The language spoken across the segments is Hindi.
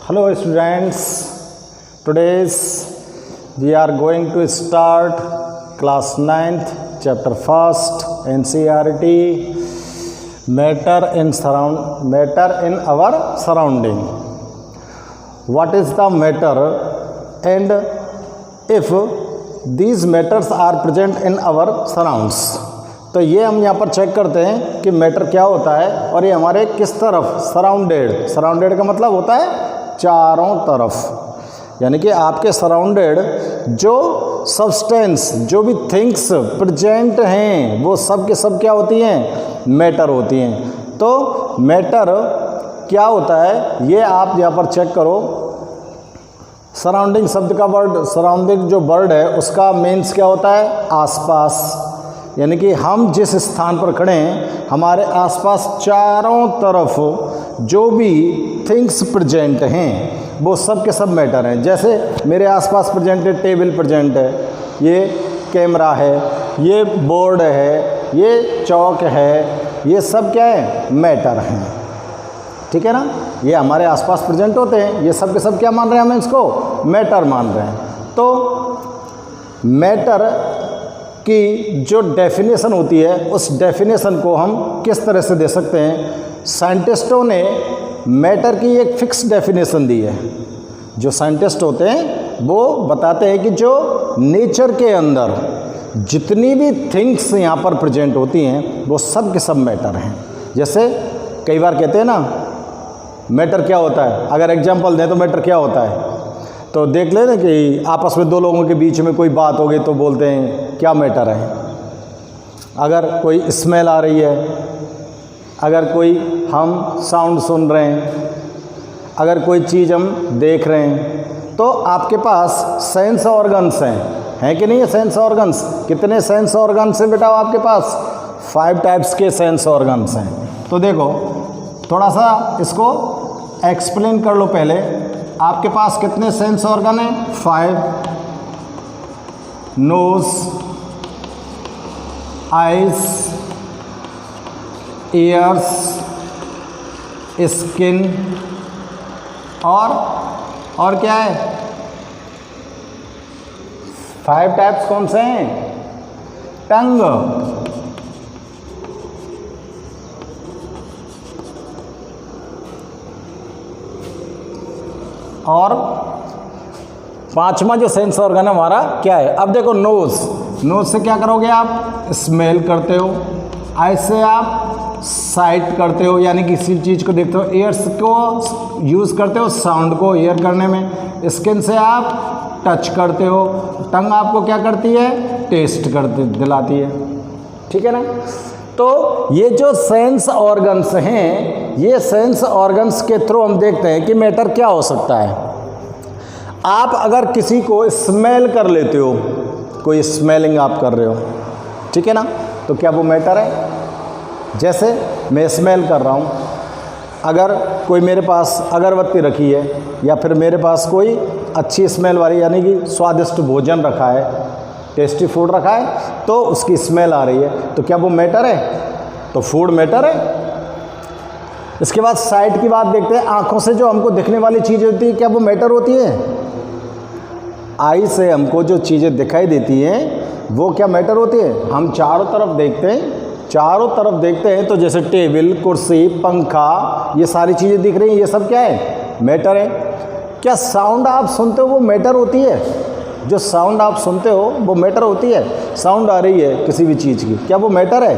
Hello students, today's we are going to start class 9th chapter 1st NCERT matter in our surrounding. What is the matter and if these matters are present in our surrounds. तो ये हम यहाँ पर चेक करते हैं कि मैटर क्या होता है और ये हमारे किस तरफ सराउंडेड का मतलब होता है चारों तरफ, यानी कि आपके सराउंडेड जो सब्सटेंस जो भी थिंग्स प्रेजेंट हैं वो सब के सब क्या होती हैं, मैटर होती हैं। तो मैटर क्या होता है ये आप यहाँ पर चेक करो। सराउंडिंग शब्द का वर्ड, सराउंडिंग जो वर्ड है उसका मीन्स क्या होता है, आसपास, यानी कि हम जिस स्थान पर खड़े हैं हमारे आसपास चारों तरफ जो भी थिंग्स प्रेजेंट हैं वो सब के सब मैटर हैं। जैसे मेरे आसपास प्रेजेंट है, टेबल प्रेजेंट है, ये कैमरा है, ये बोर्ड है, ये चौक है, ये सब क्या है, मैटर हैं। ठीक है ना, ये हमारे आसपास प्रेजेंट होते हैं, ये सब के सब क्या मान रहे हैं, हम इसको मैटर मान रहे हैं। तो मैटर की जो डेफिनेशन होती है उस डेफिनेशन को हम किस तरह से दे सकते हैं। साइंटिस्टों ने मैटर की एक फिक्स डेफिनेशन दी है। जो साइंटिस्ट होते हैं वो बताते हैं कि जो नेचर के अंदर जितनी भी थिंग्स यहाँ पर प्रेजेंट होती हैं वो सब के सब मैटर हैं। जैसे कई बार कहते हैं ना मैटर क्या होता है, अगर एग्जांपल दें तो मैटर क्या होता है, तो देख लेना कि आपस में दो लोगों के बीच में कोई बात हो गई तो बोलते हैं क्या मैटर है। अगर कोई स्मेल आ रही है, अगर कोई हम साउंड सुन रहे हैं, अगर कोई चीज़ हम देख रहे हैं, तो आपके पास सेंस ऑर्गन्स हैं कि नहीं है। सेंस ऑर्गन्स कितने सेंस ऑर्गन्स हैं बेटा आपके पास, 5 टाइप्स के सेंस ऑर्गन्स हैं। तो देखो थोड़ा सा इसको एक्सप्लेन कर लो पहले। आपके पास कितने सेंस ऑर्गन हैं, 5। नोज, आइज, ईयर्स, स्किन और क्या है, 5 टाइप्स कौन से हैं, टंग, और 5वां जो सेंस ऑर्गन है हमारा क्या है। अब देखो नोज से क्या करोगे आप, स्मेल करते हो। आइज से आप साइट करते हो, यानी किसी चीज़ को देखते हो। ईयर्स को यूज़ करते हो साउंड को ईयर करने में। स्किन से आप टच करते हो। टंग आपको क्या करती है, टेस्ट करते दिलाती है। ठीक है ना। तो ये जो सेंस ऑर्गन्स हैं, ये सेंस ऑर्गन्स के थ्रू हम देखते हैं कि मैटर क्या हो सकता है। आप अगर किसी को स्मेल कर लेते हो, कोई स्मेलिंग आप कर रहे हो, ठीक है ना, तो क्या वो मैटर है। जैसे मैं स्मेल कर रहा हूँ, अगर कोई मेरे पास अगरबत्ती रखी है या फिर मेरे पास कोई अच्छी स्मेल वाली यानी कि स्वादिष्ट भोजन रखा है, टेस्टी फूड रखा है, तो उसकी स्मेल आ रही है, तो क्या वो मैटर है, तो फूड मैटर है। इसके बाद साइट की बात देखते हैं। आँखों से जो हमको दिखने वाली चीज़ होती है क्या वो मैटर होती है। आई से हमको जो चीज़ें दिखाई देती हैं वो क्या मैटर होती है। हम चारों तरफ देखते हैं, तो जैसे टेबल, कुर्सी, पंखा, ये सारी चीज़ें दिख रही हैं, ये सब क्या है, मैटर है। क्या साउंड आप सुनते हो वो मैटर होती है, जो साउंड आप सुनते हो वो मैटर होती है। साउंड आ रही है किसी भी चीज़ की, क्या वो मैटर है,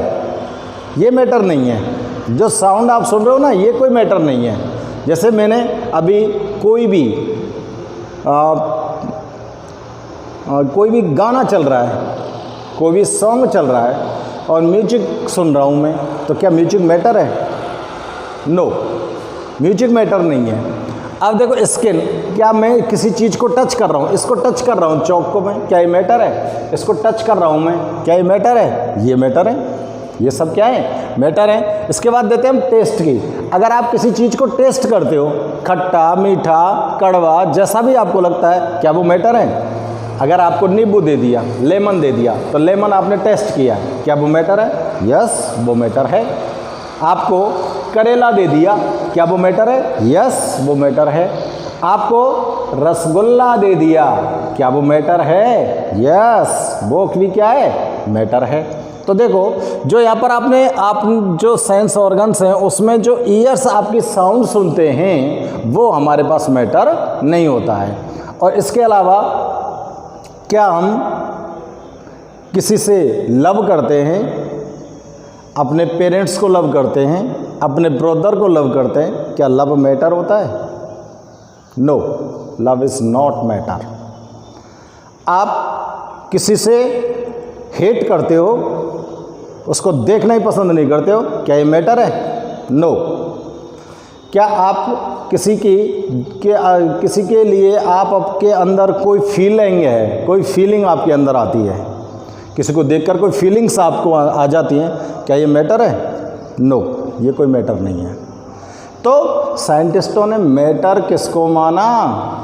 ये मैटर नहीं है। जो साउंड आप सुन रहे हो ना ये कोई मैटर नहीं है। जैसे मैंने अभी कोई भी गाना चल रहा है, कोई भी सॉन्ग चल रहा है और म्यूजिक सुन रहा हूँ मैं, तो क्या म्यूजिक मैटर है, नो, म्यूजिक मैटर नहीं है। अब देखो स्किन, क्या मैं किसी चीज़ को टच कर रहा हूँ, इसको टच कर रहा हूँ चौक को मैं, क्या ये मैटर है। इसको टच कर रहा हूँ मैं, क्या ये मैटर है, ये मैटर है। ये सब क्या है, मैटर है। इसके बाद देते हैं हम टेस्ट की। अगर आप किसी चीज़ को टेस्ट करते हो, खट्टा, मीठा, कड़वा, जैसा भी आपको लगता है, क्या वो मैटर है। अगर आपको नींबू दे दिया, लेमन दे दिया, तो लेमन आपने टेस्ट किया, क्या वो मैटर है, यस वो मैटर है। आपको करेला दे दिया, क्या वो मैटर है, यस वो मैटर है। आपको रसगुल्ला दे दिया, क्या वो मैटर है? यस, वो भी क्या है? मैटर है। तो देखो, जो यहाँ पर आप जो सेंस ऑर्गन्स हैं उसमें जो ईयर्स आपकी साउंड सुनते हैं वो हमारे पास मैटर नहीं होता है। और इसके अलावा क्या हम किसी से लव करते हैं, अपने पेरेंट्स को लव करते हैं, अपने ब्रदर को लव करते हैं, क्या लव मैटर होता है? No, love is not matter. आप किसी से हेट करते हो, उसको देखना ही पसंद नहीं करते हो, क्या ये मैटर है? नो। क्या आप किसी के लिए आपके अंदर कोई फीलिंग है, कोई फीलिंग आपके अंदर आती है, किसी को देखकर कोई फीलिंग्स आपको आ जाती हैं, क्या ये मैटर है? नो, ये कोई मैटर नहीं है। तो साइंटिस्टों ने मैटर किसको माना?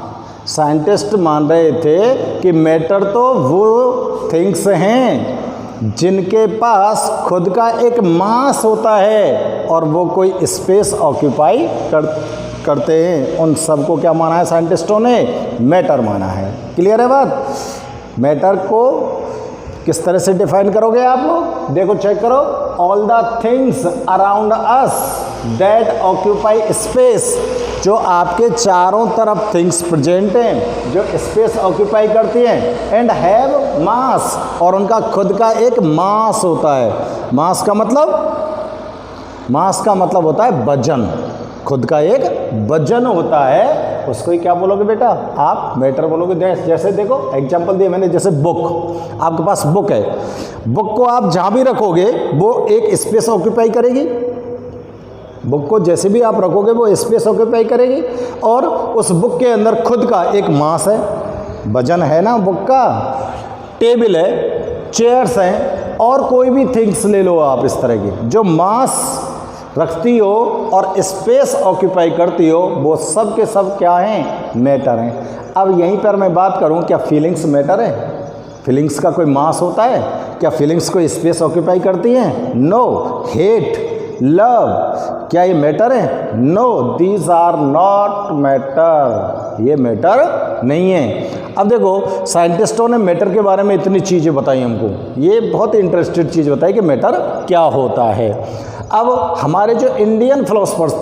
साइंटिस्ट मान रहे थे कि मैटर तो वो थिंग्स हैं जिनके पास खुद का एक मास होता है और वो कोई स्पेस ऑक्यूपाई करते हैं। उन सबको क्या माना है साइंटिस्टों ने? मैटर माना है। क्लियर है बात? मैटर को किस तरह से डिफाइन करोगे आप लोग? देखो, चेक करो। All the things around us that occupy space, जो आपके चारों तरफ थिंग्स प्रेजेंट हैं, जो स्पेस ऑक्यूपाई करती हैं, एंड हैव मास, और उनका खुद का एक मास होता है। मास का मतलब होता है वजन, खुद का एक वजन होता है, उसको ही क्या बोलोगे बेटा? आप मैटर बोलोगे। जैसे देखो, एग्जांपल दिया मैंने, जैसे बुक, आपके पास बुक है, बुक को आप जहाँ भी रखोगे वो एक स्पेस ऑक्यूपाई करेगी। बुक को जैसे भी आप रखोगे वो स्पेस ऑक्यूपाई करेगी, और उस बुक के अंदर खुद का एक मास है, वजन है ना बुक का। टेबल है, चेयर्स हैं, और कोई भी थिंग्स ले लो आप इस तरह की, जो मास रखती हो और स्पेस ऑक्यूपाई करती हो, वो सब के सब क्या हैं? मैटर हैं। अब यहीं पर मैं बात करूं, क्या फीलिंग्स मैटर है? फीलिंग्स का कोई मास होता है? क्या फीलिंग्स कोई स्पेस ऑक्यूपाई करती हैं? नो। हेट, लव, क्या ये मैटर है? No, these are not matter, ये मैटर नहीं है। अब देखो, साइंटिस्टों ने मैटर के बारे में इतनी चीज़ें बताई हमको, ये बहुत इंटरेस्टेड चीज़ बताई कि मैटर क्या होता है। अब हमारे जो इंडियन फिलोसफर्स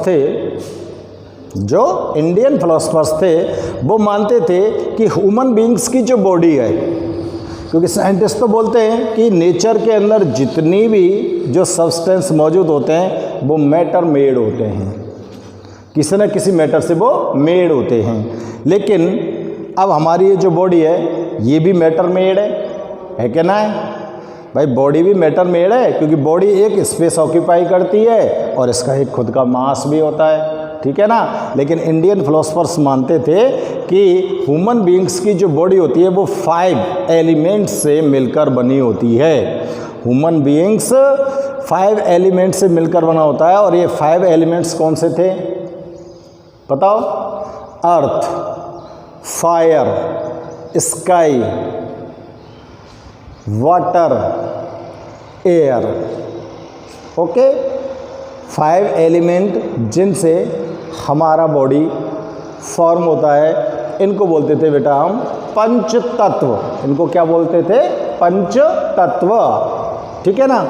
थे, वो मानते थे कि ह्यूमन बीइंग्स की जो बॉडी है, क्योंकि साइंटिस्ट तो बोलते हैं कि नेचर के अंदर जितनी भी जो सब्सटेंस मौजूद होते हैं वो मैटर मेड होते हैं, किसी न किसी मैटर से वो मेड होते हैं। लेकिन अब हमारी ये जो बॉडी है ये भी मैटर मेड है कि ना है भाई? बॉडी भी मैटर मेड है, क्योंकि बॉडी एक स्पेस ऑक्यूपाई करती है और इसका एक खुद का मास भी होता है, ठीक है ना। लेकिन इंडियन फिलोसफर्स मानते थे कि ह्यूमन बीइंग्स की जो बॉडी होती है वो 5 एलिमेंट्स से मिलकर बनी होती है। ह्यूमन बीइंग्स 5 एलिमेंट्स से मिलकर बना होता है, और ये 5 एलिमेंट्स कौन से थे बताओ? Earth, fire, sky, water, air. Okay, 5 element जिनसे हमारा बॉडी फॉर्म होता है, इनको बोलते थे बेटा हम पंच तत्व। इनको क्या बोलते थे? पंच तत्व, ठीक है ना।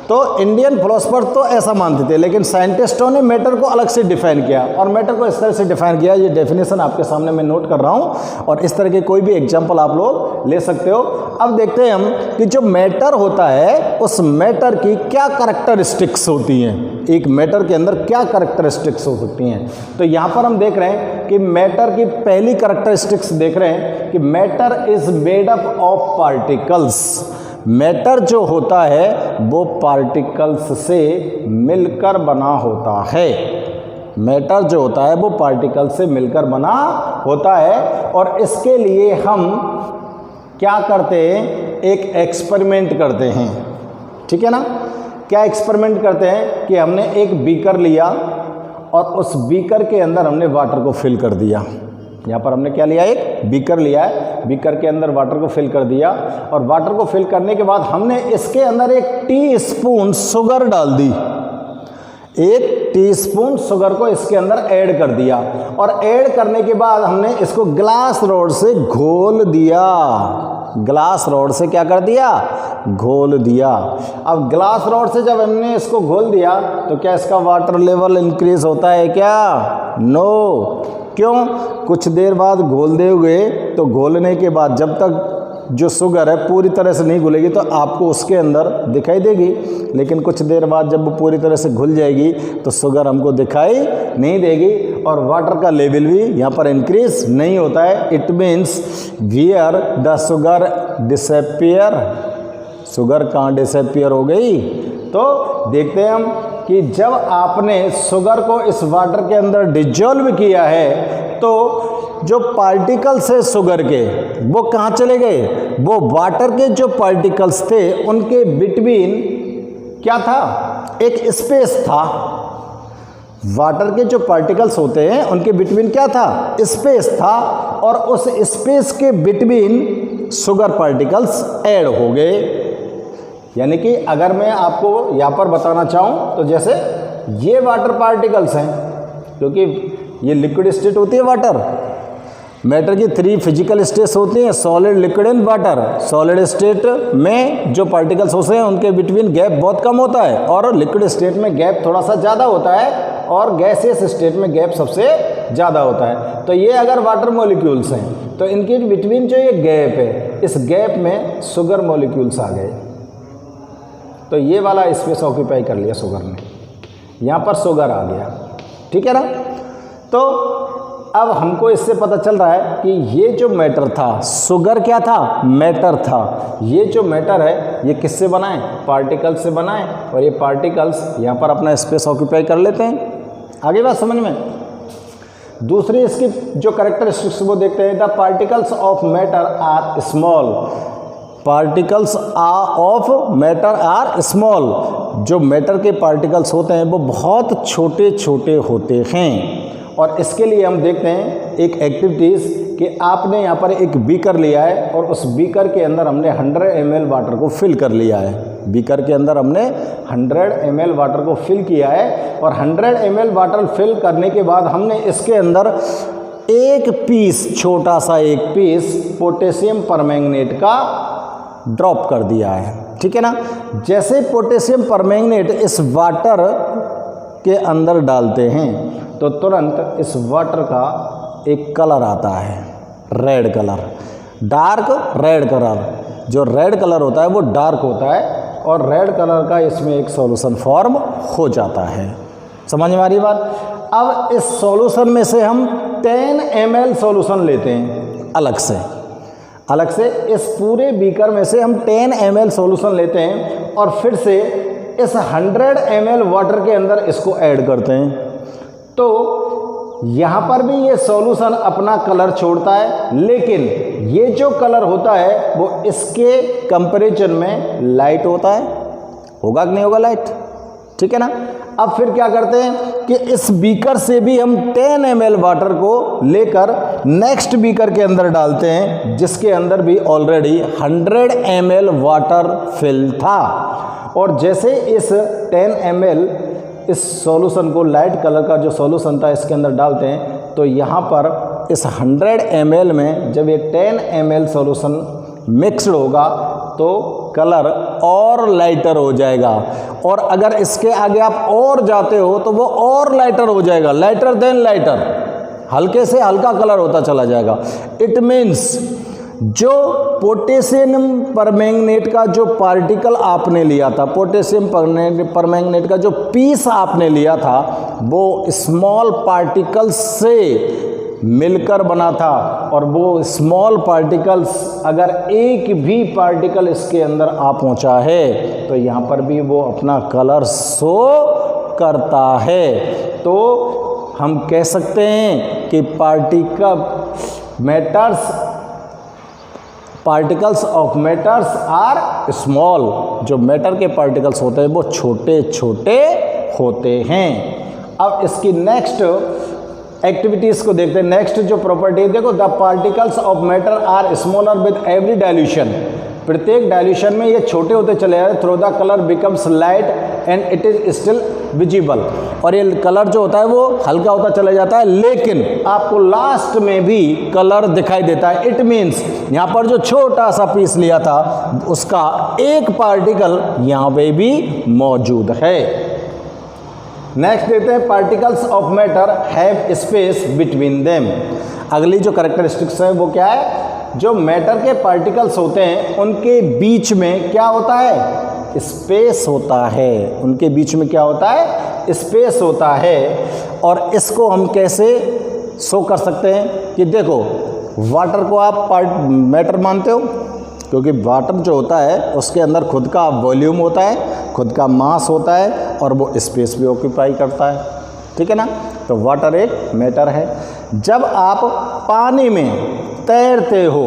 तो इंडियन फिलोसफर तो ऐसा मानते थे, लेकिन साइंटिस्टों ने मैटर को अलग से डिफाइन किया, और मैटर को इस तरह से डिफाइन किया, ये डेफिनेशन आपके सामने मैं नोट कर रहा हूँ, और इस तरह के कोई भी एग्जांपल आप लोग ले सकते हो। अब देखते हैं हम कि जो मैटर होता है उस मैटर की क्या कैरेक्टरिस्टिक्स होती हैं, एक मैटर के अंदर क्या कैरेक्टरिस्टिक्स हो सकती हैं। तो यहाँ पर हम देख रहे हैं कि मैटर की पहली कैरेक्टरिस्टिक्स देख रहे हैं कि matter is made up of particles. Matter जो होता है वो पार्टिकल्स से मिलकर बना होता है। मैटर जो होता है वो पार्टिकल से मिलकर बना होता है, और इसके लिए हम क्या करते हैं? एक एक्सपेरिमेंट करते हैं, ठीक है ना। क्या एक्सपेरिमेंट करते हैं कि हमने एक बीकर लिया और उस बीकर के अंदर हमने वाटर को फिल कर दिया। यहाँ पर हमने क्या लिया? एक बीकर लिया है, बीकर के अंदर वाटर को फिल कर दिया, और वाटर को फिल करने के बाद हमने इसके अंदर एक टीस्पून शुगर डाल दी। एक टीस्पून शुगर को इसके अंदर ऐड कर दिया और ऐड करने के बाद हमने इसको ग्लास रॉड से घोल दिया। ग्लास रॉड से क्या कर दिया? घोल दिया। अब ग्लास रॉड से जब हमने इसको घोल दिया तो क्या इसका वाटर लेवल इंक्रीज होता है क्या? नो। क्यों? कुछ देर बाद घोल दोगे तो घोलने के बाद जब तक जो शुगर है पूरी तरह से नहीं घुलेगी तो आपको उसके अंदर दिखाई देगी, लेकिन कुछ देर बाद जब वो पूरी तरह से घुल जाएगी तो शुगर हमको दिखाई नहीं देगी और वाटर का लेवल भी यहाँ पर इंक्रीज नहीं होता है। It means where the sugar disappear. Sugar कहाँ डिसअपियर हो गई? तो देखते हैं हम कि जब आपने शुगर को इस वाटर के अंदर डिजोल्व किया है तो जो पार्टिकल्स है शुगर के वो कहाँ चले गए? वो वाटर के जो पार्टिकल्स थे उनके बिटवीन क्या था? एक स्पेस था। वाटर के जो पार्टिकल्स होते हैं उनके बिटवीन क्या था? स्पेस था और उस स्पेस के बिटवीन शुगर पार्टिकल्स ऐड हो गए। यानी कि अगर मैं आपको यहाँ पर बताना चाहूँ तो जैसे ये वाटर पार्टिकल्स हैं, क्योंकि ये लिक्विड स्टेट होती है वाटर। मैटर की 3 फिजिकल स्टेट्स होती हैं, solid, liquid and water. Solid state में जो पार्टिकल्स होते हैं उनके बिटवीन गैप बहुत कम होता है और लिक्विड स्टेट में गैप थोड़ा सा ज़्यादा होता है और गैसियस स्टेट में गैप सबसे ज़्यादा होता है। तो ये अगर वाटर मॉलिक्यूल्स हैं तो इनके बिटवीन जो ये गैप है, इस गैप में शुगर मॉलिक्यूल्स आ गए। तो ये वाला स्पेस ऑक्यूपाई कर लिया शुगर ने, यहाँ पर शुगर आ गया। ठीक है ना? तो अब हमको इससे पता चल रहा है कि ये जो मैटर था, शुगर क्या था? मैटर था। ये जो मैटर है ये किससे बना है? पार्टिकल्स से बना है और ये पार्टिकल्स यहाँ पर अपना स्पेस ऑक्यूपाई कर लेते हैं। आगे बात समझ में? दूसरी इसकी जो कैरेक्टरिस्टिक्स वो देखते हैं। The particles of matter are small. Particles of matter are small. जो मैटर के पार्टिकल्स होते हैं वो बहुत छोटे छोटे होते हैं। और इसके लिए हम देखते हैं एक एक्टिविटीज़ कि आपने यहाँ पर एक बीकर लिया है और उस बीकर के अंदर हमने 100 ml वाटर को फिल कर लिया है। बीकर के अंदर हमने 100 ml वाटर को फिल किया है और 100 ml वाटर फिल करने के बाद हमने इसके अंदर एक पीस, छोटा सा एक पीस पोटेशियम परमैंगनेट का ड्रॉप कर दिया है। ठीक है ना? जैसे पोटेशियम परमैंगनेट इस वाटर के अंदर डालते हैं तो तुरंत इस वाटर का एक कलर आता है, red colour, dark red colour. जो रेड कलर होता है वो डार्क होता है और रेड कलर का इसमें एक सॉल्यूशन फॉर्म हो जाता है। समझ में आ रही बात? अब इस सॉल्यूशन में से हम 10 ml सॉल्यूशन लेते हैं अलग से इस पूरे बीकर में से हम 10 ml सॉल्यूशन लेते हैं और फिर से इस 100 ml वाटर के अंदर इसको ऐड करते हैं। तो यहाँ पर भी ये सॉल्यूशन अपना कलर छोड़ता है, लेकिन ये जो कलर होता है वो इसके कंपैरिजन में लाइट होता है। होगा कि नहीं होगा लाइट? ठीक है ना? अब फिर क्या करते हैं कि इस बीकर से भी हम 10 ml वाटर को लेकर नेक्स्ट बीकर के अंदर डालते हैं, जिसके अंदर भी ऑलरेडी 100 ml वाटर फिल था। और जैसे इस 10 ml इस सॉल्यूशन को, लाइट कलर का जो सॉल्यूशन था, इसके अंदर डालते हैं तो यहाँ पर इस 100 ml में जब ये 10 ml सॉल्यूशन मिक्सड होगा तो कलर और लाइटर हो जाएगा। और अगर इसके आगे आप और जाते हो तो वो और लाइटर हो जाएगा, लाइटर देन लाइटर, हल्के से हल्का कलर होता चला जाएगा। इट मीन्स जो पोटेशियम परमैंगनेट का जो पार्टिकल आपने लिया था, पोटेशियम परमैंगनेट का जो पीस आपने लिया था, वो स्मॉल पार्टिकल्स से मिलकर बना था। और वो स्मॉल पार्टिकल्स, अगर एक भी पार्टिकल इसके अंदर आ पहुंचा है तो यहाँ पर भी वो अपना कलर शो करता है। तो हम कह सकते हैं कि particles of matters are small. जो मैटर के पार्टिकल्स होते हैं वो छोटे छोटे होते हैं। अब इसकी नेक्स्ट एक्टिविटीज़ को देखते हैं। नेक्स्ट जो प्रॉपर्टी, देखो, the particles of matter are smaller with every dilution. प्रत्येक डाइल्यूशन में ये छोटे होते चले जा रहे। Through the colour becomes light and it is still visible, और ये कलर जो होता है वो हल्का होता चला जाता है, लेकिन आपको लास्ट में भी कलर दिखाई देता है। इट मीन्स यहाँ पर जो छोटा सा पीस लिया था उसका एक पार्टिकल यहाँ पे भी मौजूद है। नेक्स्ट देखते हैं, particles of matter have space between them. अगली जो कैरेक्टरिस्टिक्स है वो क्या है, जो मैटर के पार्टिकल्स होते हैं उनके बीच में क्या होता है, स्पेस होता है। उनके बीच में क्या होता है, स्पेस होता है। और इसको हम कैसे शो कर सकते हैं कि देखो, वाटर को आप मैटर मानते हो, क्योंकि वाटर जो होता है उसके अंदर खुद का वॉल्यूम होता है, खुद का मास होता है, और वो स्पेस भी ऑक्यूपाई करता है, ठीक है ना। तो वाटर एक मैटर है। जब आप पानी में तैरते हो,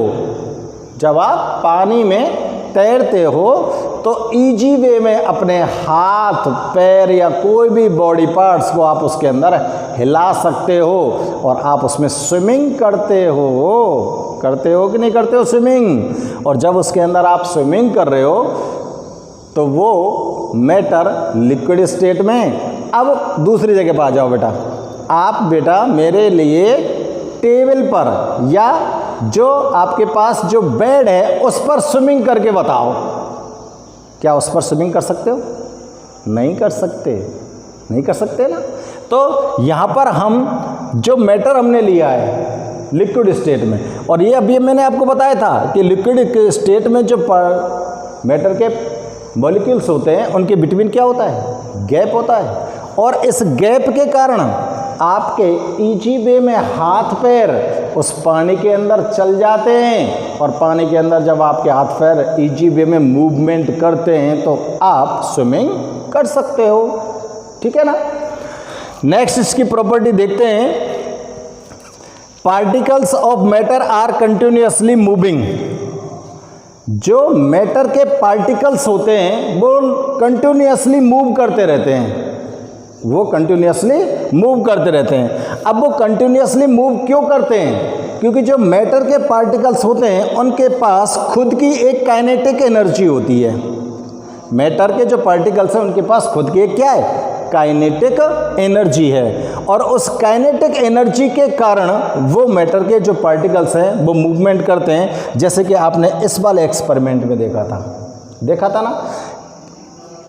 जब आप पानी में तैरते हो तो इजी वे में अपने हाथ, पैर या कोई भी बॉडी पार्ट्स को आप उसके अंदर हिला सकते हो और आप उसमें स्विमिंग करते हो कि नहीं करते हो स्विमिंग। और जब उसके अंदर आप स्विमिंग कर रहे हो तो वो मैटर लिक्विड स्टेट में। अब दूसरी जगह पर आ जाओ बेटा, आप बेटा मेरे लिए टेबल पर या जो आपके पास जो बेड है उस पर स्विमिंग करके बताओ, क्या उस पर स्विमिंग कर सकते हो? नहीं कर सकते ना। तो यहाँ पर हम जो मैटर हमने लिया है लिक्विड स्टेट में, और ये अभी मैंने आपको बताया था कि लिक्विड स्टेट में जो मैटर के मॉलिक्यूल्स होते हैं उनके बिटवीन क्या होता है, गैप होता है। और इस गैप के कारण आपके इजी वे में हाथ पैर उस पानी के अंदर चल जाते हैं, और पानी के अंदर जब आपके हाथ पैर इजी वे में मूवमेंट करते हैं तो आप स्विमिंग कर सकते हो, ठीक है ना। नेक्स्ट इसकी प्रॉपर्टी देखते हैं, particles of matter are continuously moving. जो मैटर के पार्टिकल्स होते हैं वो कंटिन्यूअसली मूव करते रहते हैं, अब वो कंटिन्यूअसली मूव क्यों करते हैं? क्योंकि जो मैटर के पार्टिकल्स होते हैं उनके पास खुद की एक काइनेटिक एनर्जी होती है। मैटर के जो पार्टिकल्स हैं उनके पास खुद की एक क्या है, काइनेटिक एनर्जी है, और उस काइनेटिक एनर्जी के कारण वो मैटर के जो पार्टिकल्स हैं वो मूवमेंट करते हैं। जैसे कि आपने इस वाले एक्सपेरिमेंट में देखा था ना।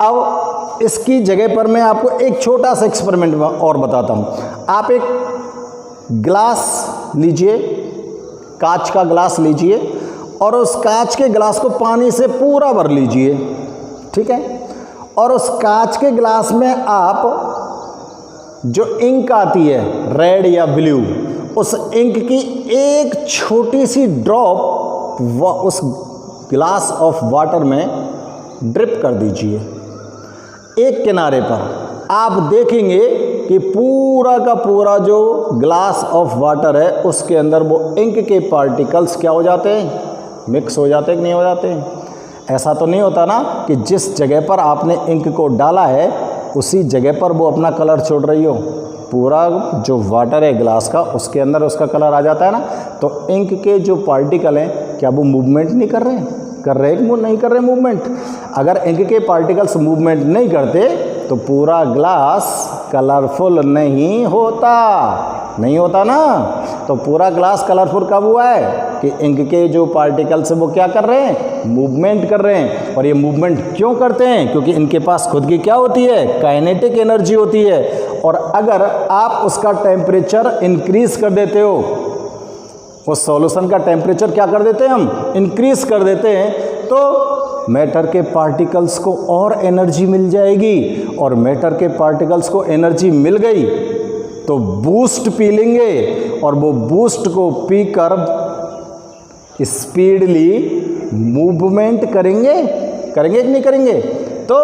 अब इसकी जगह पर मैं आपको एक छोटा सा एक्सपेरिमेंट और बताता हूँ। आप एक ग्लास लीजिए, कांच का ग्लास लीजिए, और उस कांच के ग्लास को पानी से पूरा भर लीजिए, ठीक है। और उस कांच के ग्लास में आप जो इंक आती है रेड या ब्लू, उस इंक की एक छोटी सी ड्रॉप उस ग्लास ऑफ वाटर में ड्रिप कर दीजिए एक किनारे पर। आप देखेंगे कि पूरा का पूरा जो ग्लास ऑफ वाटर है उसके अंदर वो इंक के पार्टिकल्स क्या हो जाते हैं, मिक्स हो जाते हैं कि नहीं हो जाते हैं। ऐसा तो नहीं होता ना कि जिस जगह पर आपने इंक को डाला है उसी जगह पर वो अपना कलर छोड़ रही हो। पूरा जो वाटर है ग्लास का उसके अंदर उसका कलर आ जाता है ना। तो इंक के जो पार्टिकल हैं क्या वो मूवमेंट नहीं कर रहे हैं, नहीं कर रहे मूवमेंट। अगर इंक के पार्टिकल्स मूवमेंट नहीं करते तो पूरा ग्लास कलरफुल नहीं होता ना। तो पूरा ग्लास कलरफुल कब हुआ है कि इंक के जो पार्टिकल्स वो क्या कर रहे हैं, मूवमेंट कर रहे हैं। और ये मूवमेंट क्यों करते हैं, क्योंकि इनके पास खुद की क्या होती है, काइनेटिक एनर्जी होती है। और अगर आप उसका टेम्परेचर इंक्रीज कर देते हो, उस सॉल्यूशन का टेम्परेचर क्या कर देते हैं हम, इंक्रीज कर देते हैं, तो मैटर के पार्टिकल्स को और एनर्जी मिल जाएगी। और मैटर के पार्टिकल्स को एनर्जी मिल गई तो बूस्ट पी लेंगे, और वो बूस्ट को पीकर स्पीडली मूवमेंट करेंगे कि नहीं करेंगे। तो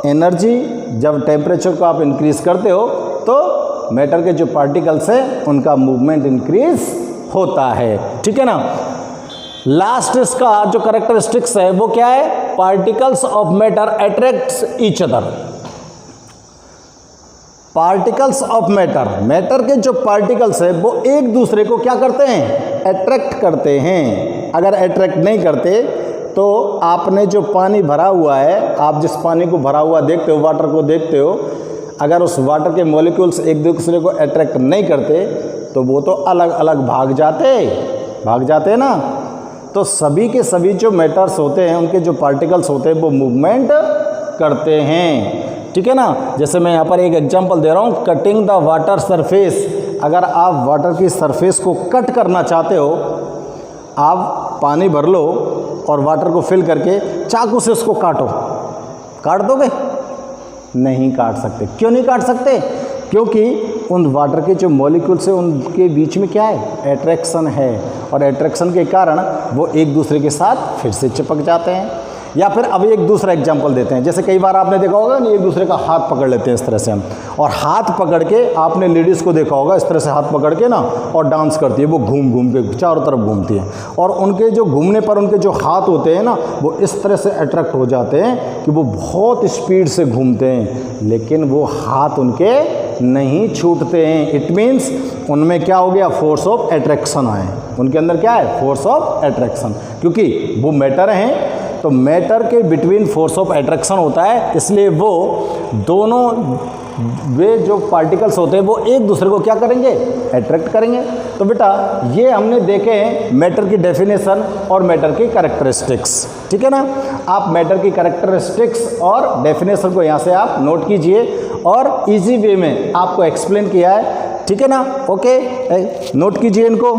एनर्जी जब टेम्परेचर को आप इंक्रीज करते हो तो मैटर के जो पार्टिकल्स हैं उनका मूवमेंट इंक्रीज होता है, ठीक है ना। लास्ट इसका जो कैरेक्टरिस्टिक्स है वो क्या है, particles of matter attracts each other. Particles of matter के जो पार्टिकल्स है वो एक दूसरे को क्या करते हैं, अट्रैक्ट करते हैं। अगर अट्रैक्ट नहीं करते तो आपने जो पानी भरा हुआ है, आप जिस पानी को भरा हुआ देखते हो, वाटर को देखते हो, अगर उस वाटर के मॉलिक्यूल्स एक दूसरे को अट्रैक्ट नहीं करते तो वो तो अलग अलग भाग जाते ना। तो सभी के सभी जो मैटर्स होते हैं, उनके जो पार्टिकल्स होते हैं वो मूवमेंट करते हैं, ठीक है ना। जैसे मैं यहाँ पर एक एग्जांपल दे रहा हूँ, कटिंग द वाटर सरफेस। अगर आप वाटर की सरफेस को कट करना चाहते हो, आप पानी भर लो और वाटर को फिल करके चाकू से उसको काट दोगे? नहीं काट सकते। क्यों नहीं काट सकते? क्योंकि उन वाटर के जो मॉलिक्यूल्स हैं उनके बीच में क्या है? अट्रैक्शन है, और अट्रैक्शन के कारण वो एक दूसरे के साथ फिर से चिपक जाते हैं। या फिर अब एक दूसरा एग्जांपल देते हैं। जैसे कई बार आपने देखा होगा ना, एक दूसरे का हाथ पकड़ लेते हैं इस तरह से हम, और हाथ पकड़ के आपने लेडीज़ को देखा होगा इस तरह से हाथ पकड़ के ना, और डांस करती है, वो घूम घूम के चारों तरफ घूमती है, और उनके जो घूमने पर उनके जो हाथ होते हैं ना, वो इस तरह से अट्रैक्ट हो जाते हैं कि वो बहुत स्पीड से घूमते हैं, लेकिन वो हाथ उनके नहीं छूटते हैं। इट मीन्स उनमें क्या हो गया? फोर्स ऑफ अट्रैक्शन आए, उनके अंदर क्या है? फोर्स ऑफ अट्रैक्शन, क्योंकि वो मैटर हैं, तो मैटर के बिटवीन फोर्स ऑफ अट्रैक्शन होता है, इसलिए वो दोनों वे जो पार्टिकल्स होते हैं वो एक दूसरे को क्या करेंगे? अट्रैक्ट करेंगे। तो बेटा ये हमने देखे हैं मैटर की डेफिनेशन और मैटर की कैरेक्टरिस्टिक्स, ठीक है ना। आप मैटर की कैरेक्टरिस्टिक्स और डेफिनेशन को यहाँ से आप नोट कीजिए, और इजी वे में आपको एक्सप्लेन किया है, ठीक है ना। ओके, नोट कीजिए इनको।